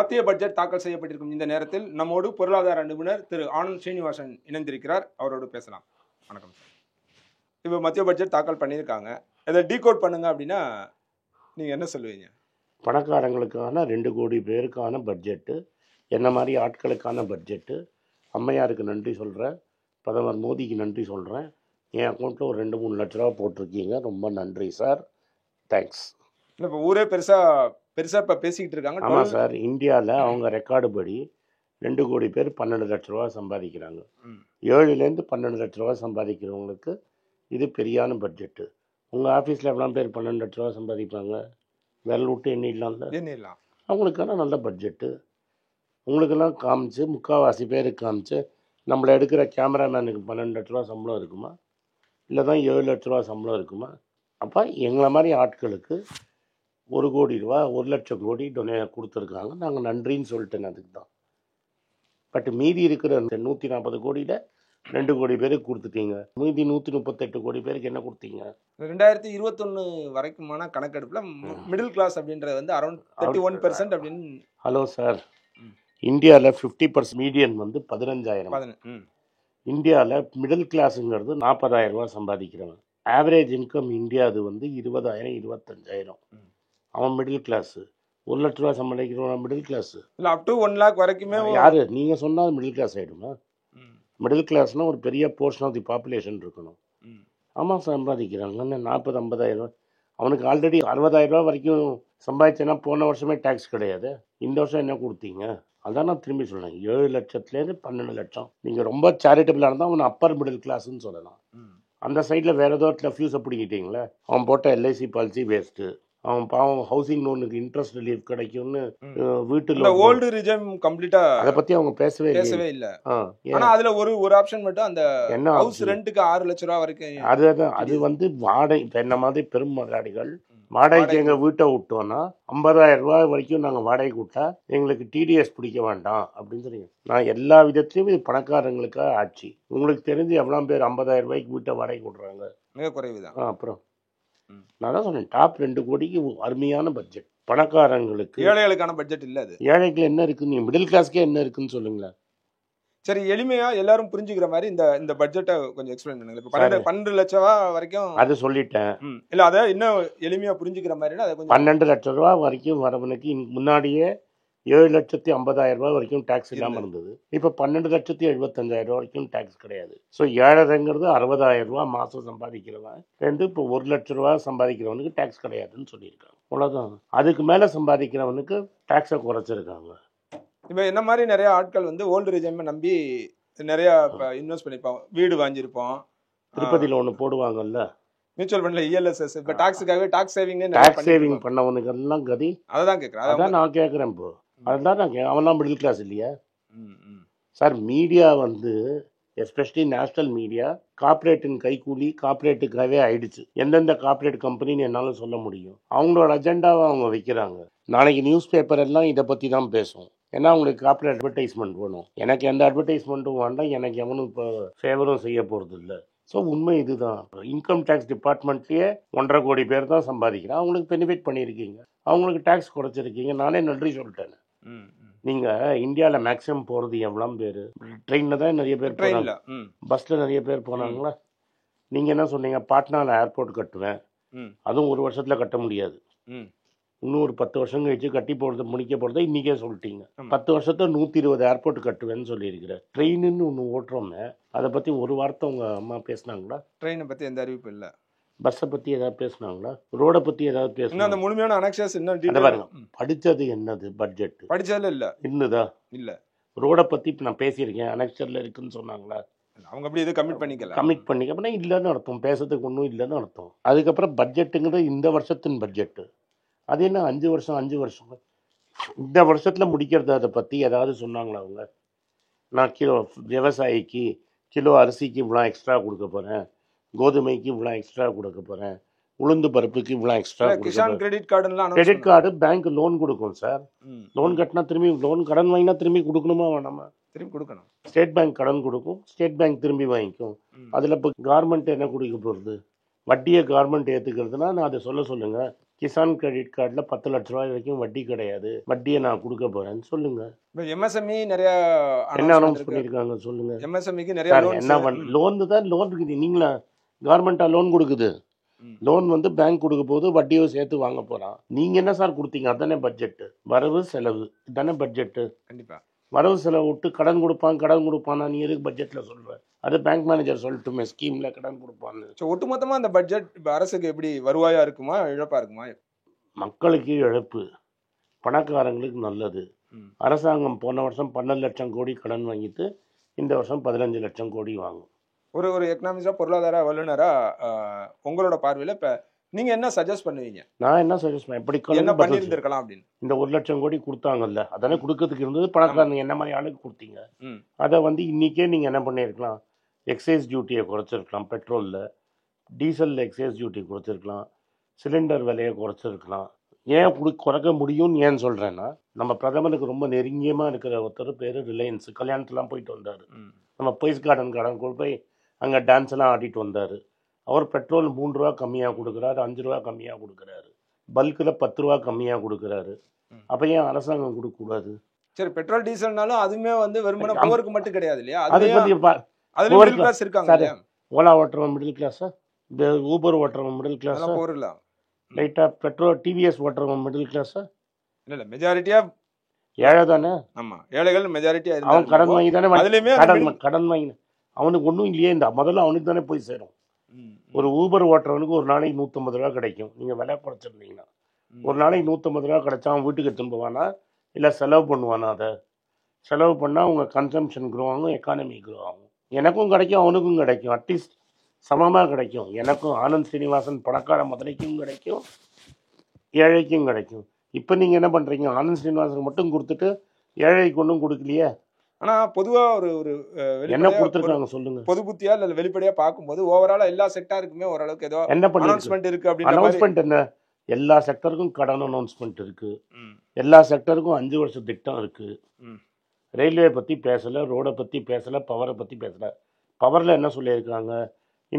மத்திய பட்ஜெட் தாக்கல் செய்யப்பட்டிருக்கும் இந்த நேரத்தில் நம்மோடு பொருளாதார நிபுணர் திரு ஆனந்த் ஸ்ரீனிவாசன் இணைந்திருக்கிறார். அவரோடு பேசலாம். வணக்கம் சார். இப்போ மத்திய பட்ஜெட் தாக்கல் பண்ணியிருக்காங்க. இதை டீகோட் பண்ணுங்க அப்படின்னா நீங்கள் என்ன சொல்லுவீங்க? பணக்காரங்களுக்கான 2 கோடி பேருக்கான பட்ஜெட்டு, என்ன மாதிரி ஆட்களுக்கான பட்ஜெட்டு. அம்மையாருக்கு நன்றி சொல்கிறேன், பிரதமர் மோடிக்கு நன்றி சொல்கிறேன். என் அக்கௌண்ட்டில் ஒரு 2-3 லட்ச ரூபா போட்டிருக்கீங்க, ரொம்ப நன்றி சார், தேங்க்ஸ். இல்லை, இப்போ ஊரே பெருசாக இப்போ பேசிக்கிட்டு இருக்காங்க. ஆமாம் சார், இந்தியாவில் அவங்க ரெக்கார்டு படி 2 கோடி பேர் 12 லட்ச ரூபா சம்பாதிக்கிறாங்க. 7லேருந்து 12 லட்ச ரூபா சம்பாதிக்கிறவங்களுக்கு இது பெரியான பட்ஜெட்டு. உங்கள் ஆஃபீஸில் எவ்வளோ பேர் 12 லட்ச ரூபா சம்பாதிப்பாங்க? விரல் விட்டு எண்ணிடலாம். அவங்களுக்கான நல்ல பட்ஜெட்டு உங்களுக்கெல்லாம் காமிச்சு, முக்கால்வாசி பேருக்கு காமிச்சு, நம்மளை எடுக்கிற கேமராமேனுக்கு 12 லட்ச ரூபா சம்பளம் இருக்குமா, இல்லை தான் 7 லட்ச ரூபா சம்பளம் இருக்குமா? அப்போ எங்களை மாதிரி ஆட்களுக்கு 1 கோடி ரூபா 1 லட்சம் கோடி கொடுத்துருக்காங்க. நாங்கள் நன்றின்னு சொல்லிட்டேன், அதுக்கு தான். பட் மீதி இருக்கிற 140 கோடியில் 2 கோடி பேருக்கு கொடுத்துட்டீங்க. மீதி 138 கோடி பேருக்கு என்ன கொடுத்தீங்க? 2021 வரைக்குமான கணக்கெடுப்பில் மிடில் கிளாஸ் அப்படின்றது வந்து அரௌண்ட் 31% அப்படின்னு. ஹலோ சார், இந்தியாவில் 50% மீடியன் வந்து 15,000. இந்தியாவில் மிடில் கிளாஸுங்கிறது 40,000 ரூபா சம்பாதிக்கிறவன். ஆவரேஜ் இன்கம் இந்தியா அது வந்து 20,000 25,000. அவன் மிடில் கிளாஸு. 1 லட்ச ரூபா சம்பாதிக்கிறவன் மிடில் கிளாஸு இல்லை, அப் டு 1 லாக் வரைக்குமே. யார் நீங்கள் சொன்னால் மிடில் கிளாஸ் ஆகிடுமா? மிடில் கிளாஸ்னால் ஒரு பெரிய போர்ஷன் ஆஃப் தி பாப்புலேஷன் இருக்கணும். ஆமாம், சம்பாதிக்கிறாங்க 40-50,000 ரூபா. அவனுக்கு ஆல்ரெடி 60,000 ரூபா வரைக்கும் சம்பாதிச்சேன்னா போன வருஷமே டேக்ஸ் கிடையாது. இந்த வருஷம் என்ன கொடுத்தீங்க? அதான் நான் திரும்பி சொல்கிறேன், 7 லட்சத்துலேருந்து 12 லட்சம். நீங்கள் ரொம்ப சேரிட்டபிளாக இருந்தால் அவன் அப்பர் மிடில் கிளாஸ்ன்னு சொல்லலாம். அந்த சைடில் வேறு ஏதோ ஃபியூஸை பிடிக்கிட்டீங்களே, அவன் போட்ட எல்ஐசி பாலிசி வேஸ்ட்டு. அவன் பாவம் ஹவுசிங் லோனுக்கு இன்ட்ரெஸ்ட் ரிலீஃப் கிடைக்கும்னு வீட்டில் ஓல்டு ரிஜிம் கம்ப்ளீட்டா அதை பற்றி அவங்க பேசவே இல்லை. ஆனா அதுல ஒரு ஆப்ஷன் மட்டும், அந்த என்ன ஹவுஸ் ரெண்டுக்கு 6 லட்ச ரூபா வரைக்கும். அதுதான், அது வந்து வாடகை. இப்போ என்ன மாதிரி பெரும் முதலாளிகள் வாடகைக்கு எங்கள் வீட்டை விட்டோன்னா 50,000 ரூபாய் வரைக்கும் நாங்கள் வாடகை விட்டா எங்களுக்கு டிடிஎஸ் பிடிக்க வேண்டாம் அப்படின்னு சொல்லி. நான் எல்லா விதத்துலையும் இது பணக்காரங்களுக்காக ஆட்சி. உங்களுக்கு தெரிஞ்சு எவ்வளோ பேர் 50,000 ரூபாய்க்கு வீட்டை வாடகை விடுறாங்க? மிக குறைவுதான். அப்புறம் நான் தான் சொன்னேன், டாப் 2 கோடிக்கு அருமையான பட்ஜெட். பணக்காரங்களுக்கு. ஏழைகளுக்கான பட்ஜெட் இல்லை அது. ஏழைகள் என்ன இருக்குன்னு, நீங்கள் மிடில் கிளாஸ்க்கே என்ன இருக்குன்னு சொல்லுங்களேன். சரி, எளிமையா எல்லாரும் புரிஞ்சுக்கிற மாதிரி இந்த பட்ஜெட்டை கொஞ்சம் எக்ஸ்பிளைன் பண்ணுங்க. இப்போ 12 லட்சம் ரூபா வரைக்கும் அது சொல்லிட்டேன். இல்லை, அதை இன்னும் எளிமையா புரிஞ்சுக்கிற மாதிரினா அதை கொஞ்சம். 12 லட்சம் ரூபா வரைக்கும் வரவனுக்கு முன்னாடியே 7,50,000 ரூபா வரைக்கும் டேக்ஸ் இல்லாமல் இருந்தது. இப்போ 12,75,000 ரூபா வரைக்கும் டேக்ஸ் கிடையாது. ஸோ ஏழைங்கிறது 60,000 ரூபா மாதம் சம்பாதிக்கிறவன் இப்போ 1 லட்ச ரூபா சம்பாதிக்கிறவனுக்கு டேக்ஸ் கிடையாதுன்னு சொல்லியிருக்காங்க. அவ்வளோதான். அதுக்கு மேலே சம்பாதிக்கிறவனுக்கு டேக்ஸை குறைச்சிருக்காங்க. இப்போ என்ன மாதிரி நிறைய ஆட்கள் வந்து ஓல்டு ரிஜிமை நம்பி நிறைய இன்வெஸ்ட் பண்ணியிருப்போம், வீடு வாங்கியிருப்போம். திருப்பதியில் ஒன்று போடுவாங்கல்ல, மியூச்சுவல் ஃபண்ட்ல இஎல்எஸ்எஸ். இப்போ டாக்ஸுக்காகவே டாக்ஸ் சேவிங் பண்ணவனுக்கு எல்லாம் கதி. அதான் கேட்குறேன். அதான் நான் கேட்குறேன். இப்போ அதுதான் நான் அவன்லாம் மிடில் கிளாஸ் இல்லையா சார்? மீடியா வந்து எஸ்பெஷலி நேஷனல் மீடியா கார்பரேட்டின் கைக்கூலி கார்பரேட்டுக்காகவே ஆயிடுச்சு. எந்தெந்த கார்பரேட் கம்பெனின்னு என்னாலும் சொல்ல முடியும். அவங்களோட அஜெண்டாவை அவங்க வைக்கிறாங்க. நாளைக்கு நியூஸ் பேப்பர் எல்லாம் இதை பற்றி தான் பேசும். ஏன்னா அவங்களுக்கு கார்பரேட் அட்வர்டைஸ்மெண்ட் வேணும். எனக்கு எந்த அட்வர்டைஸ்மெண்ட்டும் வேண்டாம், எனக்கு எவனும் இப்போ ஃபேவரும் செய்ய போகிறது இல்லை. ஸோ உண்மை இதுதான். இன்கம் டேக்ஸ் டிபார்ட்மெண்ட்லேயே 1.5 கோடி பேர் தான் சம்பாதிக்கிறான். அவங்களுக்கு பெனிஃபிட் பண்ணியிருக்கீங்க, அவங்களுக்கு டேக்ஸ் குறைச்சிருக்கீங்க. நானே நன்றி சொல்லிட்டேன். நீங்கள் இந்தியாவில் மேக்ஸிமம் போகிறது எவ்வளோ பேர்? ட்ரெயினில் தான் நிறைய பேர் போகிறாங்க, பஸ்ஸில் நிறைய பேர் போனாங்களா? நீங்கள் என்ன சொன்னீங்க? பாட்னாவில் ஏர்போர்ட் கட்டுவேன், அதுவும் 1 வருஷத்தில் கட்ட முடியாது. இன்னும் ஒரு 10 வருஷம் கழிச்சு கட்டி போகிறது முடிக்க போகிறத இன்றைக்கே சொல்லிட்டீங்க. 10 வருஷத்தில் 120 ஏர்போர்ட் கட்டுவேன்னு சொல்லியிருக்கிறேன். ட்ரெயின்னு ஒன்று ஓட்டுறோமே, அதை பற்றி ஒரு வார்த்தை உங்கள் அம்மா பேசினாங்களா? ட்ரெயினை பற்றி எந்த அறிவிப்பு இல்லை. பஸ்ஸை பற்றி ஏதாவது பேசினாங்களா? ரோடை பற்றி ஏதாவது பேசினா? அந்த முழுமையான அனெக்சஸ் என்ன பாருங்க. படித்தது என்னது? பட்ஜெட் படித்ததில் இல்லை. இருந்ததா? இல்லை. ரோடை பற்றி இப்போ நான் பேசியிருக்கேன், அனெக்சரில் இருக்குன்னு சொன்னாங்களா? அவங்க அப்படி இது கமிட் பண்ணிக்க இல்லைன்னு அர்த்தம். பேசுறதுக்கு ஒன்றும் இல்லைன்னு அர்த்தம். அதுக்கப்புறம் பட்ஜெட்டுங்கிறது இந்த வருஷத்தின் பட்ஜெட்டு. அது என்ன 5 வருஷம் இந்த வருஷத்தில் முடிக்கிறது? அதை பற்றி ஏதாவது சொன்னாங்களா அவங்க? நான் விவசாயிக்கு கிலோ அரிசிக்கு இவ்வளோ எக்ஸ்ட்ரா கொடுக்க போகிறேன், கோதுமைக்கு இவ்வளோ எக்ஸ்ட்ரா கொடுக்க போகிறேன், உளுந்து பருப்புக்கு இவ்வளோ எக்ஸ்ட்ரா கொடுக்க. கிரெடிட் கார்டு பேங்க் லோன் கொடுக்கும் சார். லோன் கட்டினா திரும்பி கடன் வாங்கினா திரும்பி கொடுக்கணுமா வேணாமா? திரும்பி கொடுக்கணும். ஸ்டேட் பேங்க் கடன் கொடுக்கும், ஸ்டேட் பேங்க் திரும்பி வாங்கிக்கும். அதில் இப்போ கவர்மெண்ட் என்ன கொடுக்க போகிறது? வட்டியை கவர்மெண்ட் ஏற்றுக்கிறதுனா நான் அதை சொல்லுங்கள். கிசான் கிரெடிட் கார்டில் 10 லட்ச ரூபாய் வரைக்கும் வட்டி கிடையாது, வட்டியை நான் கொடுக்க போறேன்னு சொல்லுங்க. இப்போ எம்எஸ்எம்இ நிறைய என்ன அனௌன்ஸ் பண்ணியிருக்காங்க சொல்லுங்க. எம்எஸ்எம்இக்கு நிறைய சார் லோன்ஸ் என்ன லோன் தான் லோன் இருக்குது. நீங்களா கவர்மெண்ட்டா லோன் கொடுக்குது? லோன் வந்து பேங்க் கொடுக்க போது வட்டியோ சேர்த்து வாங்க போறான். நீங்க என்ன சார் கொடுத்தீங்க? அதானே பட்ஜெட். வரவு செலவு தானே பட்ஜெட். கண்டிப்பா வரவு செலவு விட்டு கடன் கொடுப்பானா நீ எதுக்கு பட்ஜெட்ல சொல்ற? அது பேங்க் மேனேஜர் சொல்லட்டுமே, ஸ்கீம்ல கடன் கொடுப்பான்னு. ஸோ ஒட்டுமொத்தமா அந்த பட்ஜெட் இப்போ அரசுக்கு எப்படி வருவாயா இருக்குமா இழப்பா இருக்குமா? மக்களுக்கு இழப்பு, பணக்காரங்களுக்கு நல்லது. அரசாங்கம் போன வருஷம் 12 லட்சம் கோடி கடன் வாங்கிட்டு இந்த வருஷம் 15 லட்சம் கோடி வாங்கும். ஒரு எக்கனாமிக்ஸா பொருளாதார வல்லுநரா உங்களோட பார்வையில இப்ப நீங்க என்ன சஜஸ்ட் பண்ணுவீங்க? நான் என்ன சஜஸ்ட் பண்ணேன், எப்படி என்ன பண்ணியிருந்திருக்கலாம் அப்படின்னு. இந்த 1 லட்சம் கோடி கொடுத்தாங்கல்ல, அதானே கொடுக்கறதுக்கு இருந்தது. பணக்காரங்க என்ன மாதிரி ஆளுக்கு கொடுத்தீங்க? அதை வந்து இன்னைக்கே நீங்க என்ன பண்ணியிருக்கலாம், எக்ஸைஸ் டியூட்டியை குறைச்சிருக்கலாம், பெட்ரோல்ல டீசல்ல எக்ஸைஸ் டியூட்டி குறைச்சிருக்கலாம், சிலிண்டர் விலையை குறைச்சிருக்கலாம். ஏன் குறைக்க முடியும்னு ஏன் சொல்றேன்னா, நம்ம பிரதமருக்கு ரொம்ப நெருங்கியமா இருக்கிற ஒருத்தர் பேரு ரிலையன்ஸ், கல்யாணத்துலாம் போயிட்டு வந்தாரு. நம்ம போய்ஸ் கார்டன் கொண்டு போய் அங்கே டான்ஸ் எல்லாம் ஆடிட்டு வந்தார். அவர் பெட்ரோல் 3 ரூபா கம்மியாக கொடுக்குறாரு, 5 ரூபா கம்மியாக கொடுக்குறாரு, பல்கில் 10 ரூபா கம்மியாக கொடுக்குறாரு. அப்போ ஏன் அரசாங்கம் கொடுக்கக்கூடாது? சரி, பெட்ரோல் டீசல்னாலும் அதுவுமே வந்து வெறுமனே பவருக்கு மட்டும் கிடையாது இல்லையா? அதை பற்றி மிடில் கிளாஸ் இருக்காங்க. ஓலா ஓட்டுறவன் மிடில் கிளாஸா, இந்த ஊபர் ஓட்டுறவன் மிடில் கிளாஸா, போறல லைட்டா பெட்ரோல் டிவிஎஸ் ஓட்டுறவன் மிடில் கிளாஸா? இல்ல, மெஜாரிட்டியா ஏழை தானே. ஆமா, ஏழைகள் மெஜாரிட்டியா. அவன் கடன் வாங்கி தானே, கடன் வாங்கி அவனுக்கு ஒன்றும் இல்லையே. இந்த முதல்ல அவனுக்கு தானே போய் சேரும். ஒரு ஊபர் ஓட்டுறவனுக்கு ஒரு நாளைக்கு 150 ரூபா கிடைக்கும். நீங்கள் விலை குறைச்சிருந்தீங்கன்னா ஒரு நாளைக்கு 150 ரூபா கிடைச்சா அவன் வீட்டுக்கு எடுத்துன்னு போவானா, இல்லை செலவு பண்ணுவானா? அதை செலவு பண்ணால் உங்கள் கன்சம்ஷன் க்ரோ ஆகும், எக்கானமி க்ரோ ஆகும். எனக்கும் கிடைக்கும், அவனுக்கும் கிடைக்கும், அட்லீஸ்ட் சமமாக கிடைக்கும். எனக்கும் ஆனந்த் ஸ்ரீனிவாசன் பணக்கார முதலைக்கும் கிடைக்கும், ஏழைக்கும் கிடைக்கும். இப்போ நீங்கள் என்ன பண்ணுறீங்க, ஆனந்த் ஸ்ரீனிவாசன் மட்டும் கொடுத்துட்டு ஏழைக்கு ஒன்றும் கொடுக்கலையே. ஆனா பொதுவா ஒரு என்ன கொடுத்துருக்காங்க சொல்லுங்க. பொது புத்தியா இல்ல வெளிப்படையா பார்க்கும்போது ஓவராலா எல்லா செக்டாருக்குமே ஓரளவுக்கு ஏதோ என்ன அனௌன்ஸ்மெண்ட் இருக்கு. அனௌன்ஸ்மெண்ட் என்ன? எல்லா செக்டருக்கும் கடன் அனௌன்ஸ்மெண்ட் இருக்கு, எல்லா செக்டருக்கும் 5 வருஷ திட்டம் இருக்கு. ரயில்வே பத்தி பேசல, ரோடை பத்தி பேசல, பவரை பத்தி பேசல. பவர்ல என்ன சொல்லியிருக்காங்க,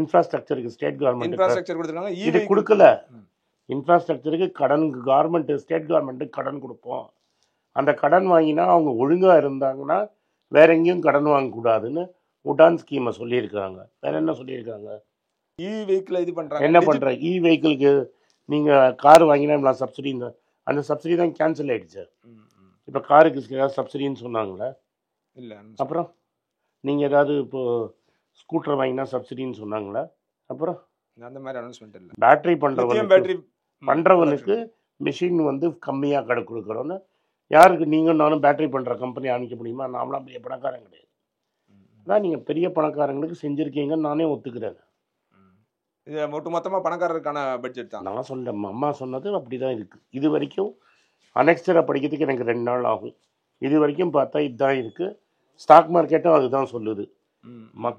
இன்ஃப்ராஸ்ட்ரக்சருக்கு ஸ்டேட் கவர்மெண்ட் இது கொடுக்கல. இன்ஃப்ராஸ்ட்ரக்சருக்கு கடன் கவர்மெண்ட், ஸ்டேட் கவர்மெண்ட் கடன் கொடுப்போம். அந்த கடன் வாங்கினா அவங்க ஒழுங்கா இருந்தாங்கன்னா வேற எங்கேயும் கடன் வாங்கக்கூடாதுன்னு உடான் ஸ்கீமை சொல்லியிருக்காங்க. வேற என்ன சொல்லியிருக்காங்க? இ வெஹிக்கிள் இது பண்றாங்க. என்ன பண்ற? இ வெஹிக்கிளுக்கு நீங்க கார் வாங்கினா சப்சிடி, அந்த சப்சிடி தான் கேன்சல் ஆயிடுச்சு. இப்போ காருக்கு சப்சிடின்னு சொன்னாங்களே, இல்லை. அப்புறம் நீங்கள் ஏதாவது இப்போ ஸ்கூட்டர் வாங்கினா சப்சிடின்னு சொன்னாங்களா? அப்புறம் அந்த மாதிரி அனௌன்ஸ்மெண்ட் இல்லை. பேட்டரி பண்ணுறவனுக்கு மிஷின் வந்து கம்மியாக கடை கொடுக்குறோன்னு யாருக்கு? நீங்கள் நானும் பேட்டரி பண்ணுற கம்பெனி அனுப்பிக்க முடியுமா? நாமளாம் பெரிய பணக்காரங்க கிடையாது. அதான் நீங்கள் பெரிய பணக்காரங்களுக்கு செஞ்சுருக்கீங்கன்னு நானே ஒத்துக்கிறேன். இது ஒட்டுமொத்தமாக பணக்காரருக்கான பட்ஜெட் தான் நான் சொல்கிறேன். அம்மா சொன்னது அப்படி தான் இருக்குது. இது வரைக்கும் அனெக்ஸ்டரை படிக்கிறதுக்கு எனக்கு 2 நாள் ஆகும். இது வரைக்கும் பார்த்தா இதுதான் இருக்குது. ஸ்டாக் மார்க்கெட்டும் அதுதான் சொல்லுது.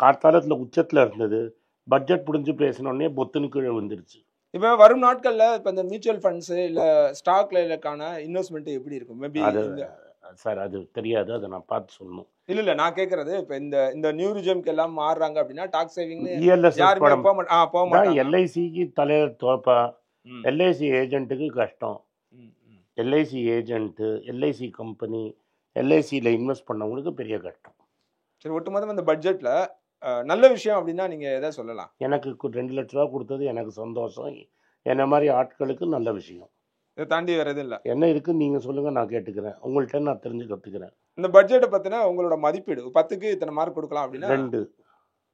காத்தாலத்தில் உச்சத்தில் இருந்தது, பட்ஜெட் புரிஞ்சு பேசினோடனே பொத்துன்னு கீழே வந்துருச்சு. இப்போ வரும் நாட்களில் இப்போ இந்த மியூச்சுவல் ஃபண்ட்ஸு இல்லை ஸ்டாக்லக்கான இன்வெஸ்ட்மெண்ட் எப்படி இருக்கும்? மேபி சார் அது தெரியாது, அதை நான் பார்த்து சொல்லணும். இல்லை நான் கேட்குறது, இப்போ இந்த நியூ ரிஜம்க்கு எல்லாம் மாறுறாங்க அப்படின்னா டாக்ஸ் சேவிங் எல்ஐசிக்கு தலைவர் தோப்பா, எல்ஐசி ஏஜென்ட்டுக்கு கஷ்டம். எல்ஐசி ஏஜென்ட்டு, எல்ஐசி கம்பெனி, எல்ஐசியில் இன்வெஸ்ட் பண்ணவங்களுக்கு பெரிய கஷ்டம். சரி, ஒட்டுமொத்தம் இந்த பட்ஜெட்டில் நல்ல விஷயம் அப்படின்னா நீங்கள் எதை சொல்லலாம்? எனக்கு 2 லட்ச ரூபா கொடுத்தது எனக்கு சந்தோஷம். என்ன மாதிரி ஆட்களுக்கு நல்ல விஷயம். இதை தாண்டி வேறு எதுவும் இல்லை. என்ன இருக்குன்னு நீங்கள் சொல்லுங்கள், நான் கேட்டுக்கிறேன். உங்கள்கிட்ட நான் தெரிஞ்சு கற்றுக்கிறேன். இந்த பட்ஜெட்டை பற்றினா உங்களோட மதிப்பீடு 10க்கு இத்தனை மார்க் கொடுக்கலாம் அப்படின்னா 2.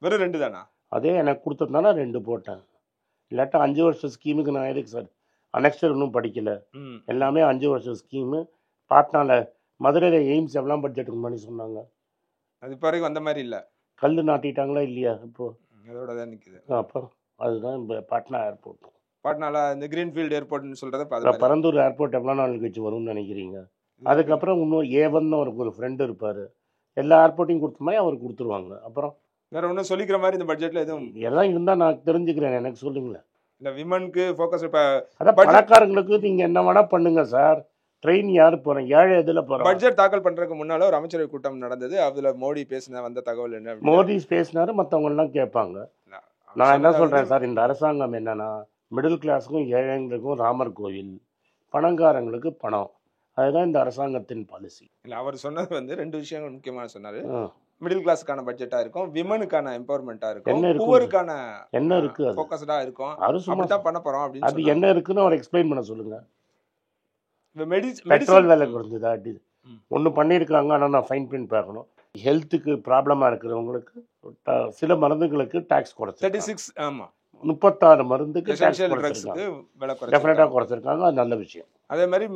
வெறும் 2 தானா? அதே எனக்கு கொடுத்ததுனால 2 போட்டேன். இல்லாட்டா 5 வருஷம் ஸ்கீமுக்கு நான் எதுக்கு சார்? அனெக்ஸ்டர் இன்னும் படிக்கல, எல்லாமே 5 வருஷம் ஸ்கீமு. பாட்னாவில் மதுரையில் எய்ம்ஸ் எவ்வளோ பட்ஜெட்டுக்கு முன்னாடி சொன்னாங்க, அது இப்போ வரைக்கும் வந்த மாதிரி இல்லை. கல் நாட்டிட்டாங்களா இல்லையா? இப்போ அதோட தான் நிற்குது. அப்புறம் அதுதான் இப்போ பாட்னா ஏர்போர்ட். பாட்னால இந்த கிரீன்ஃபீல்டு ஏர்போர்ட்னு சொல்கிறத பரந்தூர் ஏர்போர்ட் எவ்வளோ நாள் கழிச்சு வரும்னு நினைக்கிறீங்க? அதுக்கப்புறம் இன்னும் ஏவன் அவருக்கு ஒரு ஃப்ரெண்டு இருப்பார், எல்லா ஏர்போர்ட்டையும் கொடுத்த மாதிரி அவர் கொடுத்துருவாங்க. அப்புறம் வேற ஒன்றும் சொல்லிக்கிற மாதிரி இந்த பட்ஜெட்டில் எதுவும் எல்லாம் இருந்தால் நான் தெரிஞ்சுக்கிறேன். எனக்கு சொல்லுங்களேன். இல்லை, விமனுக்கு ஃபோக்கஸ். இப்போ அதான் பணக்காரங்களுக்கு நீங்கள் என்ன வேணால் பண்ணுங்க சார். ட்ரெயின் யார் போகிறேன், ஏழை எதில் போகிறோம்? பட்ஜெட் தாக்கல் பண்ணுறதுக்கு முன்னால் ஒரு அமைச்சரவை கூட்டம் நடந்தது. அதில் மோடி பேசின வந்த தகவல் என்ன? மோடி பேசினாரு, மற்றவங்கெல்லாம் கேட்பாங்க. நான் என்ன சொல்கிறேன் சார், இந்த அரசாங்கம் என்னன்னா மிடில் கிளாஸுக்கும் ஏழைங்களுக்கும் ராமர் கோவில், பணக்காரங்களுக்கு பணம். அதுதான் இந்த அரசாங்கத்தின் பாலிசி. இல்ல அவர் சொன்னது வந்து 2 விஷயங்கள் முக்கியமான சொன்னாரு. மிடில் கிளாஸ்க்கான பட்ஜெட்டா இருக்கும், விமனுக்கான எம்பவர்மெண்டா இருக்கும், என்ன இருக்கு? புவருக்கான என்ன இருக்கு? அது ஃபோக்கஸ்டா இருக்கும். அது சும்மா அப்படிதான் பண்ண போறோம் அப்படின்னு அது என்ன இருக்குன்னு அவர் எக்ஸ்பிளைன் பண்ண சொல்லுங்க. மெடிசன் பெட்ரோல் விலை குறைஞ்சதா? ஒன்று பண்ணியிருக்காங்க, ஆனால் நான் ஃபைன் பண்ணி பார்க்கணும். ஹெல்த்துக்கு ப்ராப்ளமாக இருக்கிறவங்களுக்கு சில மருந்துகளுக்கு டேக்ஸ் குறைச்சிருக்காங்க. 36 ஆமா 36 மருந்துக்கு டேக்ஸ் எசென்ஷியல் குறைச்சிருக்காங்க. ட்ரக்ஸ்க்கு விலை டெஃபினட்டாக குறைச்சிருக்காங்க. குறைச்சிருக்காங்க. அது நல்ல விஷயம். அதே மாதிரி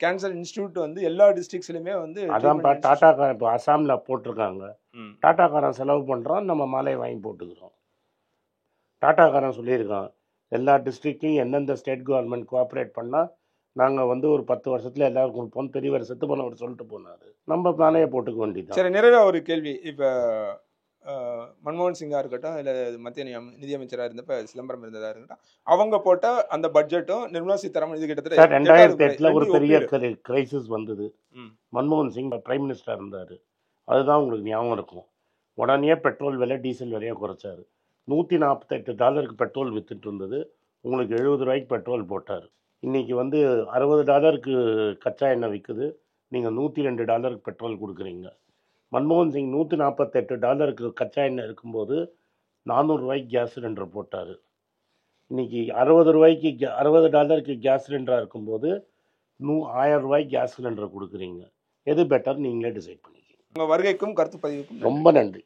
கேன்சர் இன்ஸ்டிடியூட் வந்து எல்லா டிஸ்ட்ரிக்ட்ஸ்லயுமே வந்து அதான் டாட்டாக்காரன் இப்போ அசாமில் போட்டிருக்காங்க. டாட்டாக்காரன் செலவு பண்ணுறான், நம்ம மாலையை வாங்கி போட்டுக்கிறோம். டாட்டாக்காரன் சொல்லியிருக்கான், எல்லா டிஸ்ட்ரிக்ட்லையும் எந்தெந்த ஸ்டேட் கவர்மெண்ட் கோஆப்ரேட் பண்ணால் நாங்கள் வந்து ஒரு 10 வருஷத்துல எல்லாருக்கும் கொடுப்போம். பெரியவர் செத்து போனவர் சொல்லிட்டு போனார். நம்ம மாலையை போட்டுக்க வேண்டியது. சரி, நிறைய ஒரு கேள்வி. இப்போ மன்மோகன் சிங்கா இருக்கட்டும், இல்லை மத்திய நிதியமைச்சராக இருந்தப்ப சிதம்பரம் இருந்ததா இருக்கட்டும், அவங்க போட்ட அந்த பட்ஜெட்டும் நிர்மலா சீதாராமன் இது கிட்டத்தட்ட 2008 ஒரு பெரிய கிரைசிஸ் வந்தது. மன்மோகன் சிங் பிரைம் மினிஸ்டர் இருந்தார். அதுதான் உங்களுக்கு ஞாபகம் இருக்கும். உடனே பெட்ரோல் விலை, டீசல் விலையை குறைச்சார். $148 பெட்ரோல் வித்துட்டு இருந்தது. உங்களுக்கு $70 பெட்ரோல் போட்டார். இன்றைக்கி வந்து $60 கச்சா எண்ணெய் விற்குது. நீங்கள் $102 பெட்ரோல் கொடுக்குறீங்க. மன்மோகன் சிங் $148 கச்சா எண்ணெய் இருக்கும்போது $400 கேஸ் சிலிண்டர் போட்டார். இன்றைக்கி $60 கேஸ் சிலிண்டராக இருக்கும்போது $1000 கேஸ் சிலிண்டர் கொடுக்குறீங்க. எது பெட்டர் நீங்களே டிசைட் பண்ணிக்கிறீங்க. உங்கள் வருகைக்கும் கருத்து பதிவுக்கும் ரொம்ப நன்றி.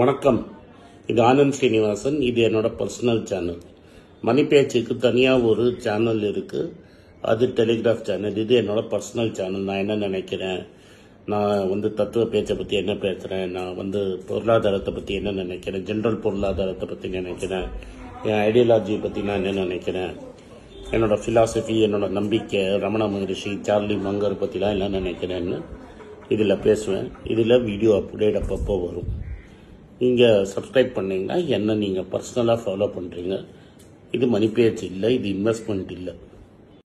வணக்கம். இது ஆனந்த் ஸ்ரீனிவாசன். இது என்னோட பர்சனல் சேனல். மணி பேச்சுக்கு தனியாக ஒரு சேனல் இருக்குது. அது டெலிகிராஃப் சேனல். இது என்னோட பர்சனல் சேனல். நான் என்ன நினைக்கிறேன், நான் வந்து தத்துவ பேச்சை பற்றி என்ன பேசுகிறேன், நான் வந்து பொருளாதாரத்தை பற்றி என்ன நினைக்கிறேன், ஜென்ரல் பொருளாதாரத்தை பற்றி நினைக்கிறேன், என் ஐடியாலஜியை பற்றி நான் என்ன நினைக்கிறேன், என்னோட ஃபிலாசபி, என்னோட நம்பிக்கை, ரமண மகரிஷி, சார்லி மங்கர் பற்றிலாம் என்ன நினைக்கிறேன்னு இதில் பேசுவேன். இதில் வீடியோ அப்டேட் அப்பப்போ வரும். நீங்கள் சப்ஸ்கிரைப் பண்ணிங்கன்னா என்ன நீங்கள் பர்சனலாக ஃபாலோ பண்ணுறீங்க. இது மணி பேச்சு இல்லை, இது இன்வெஸ்ட்மெண்ட் இல்லை.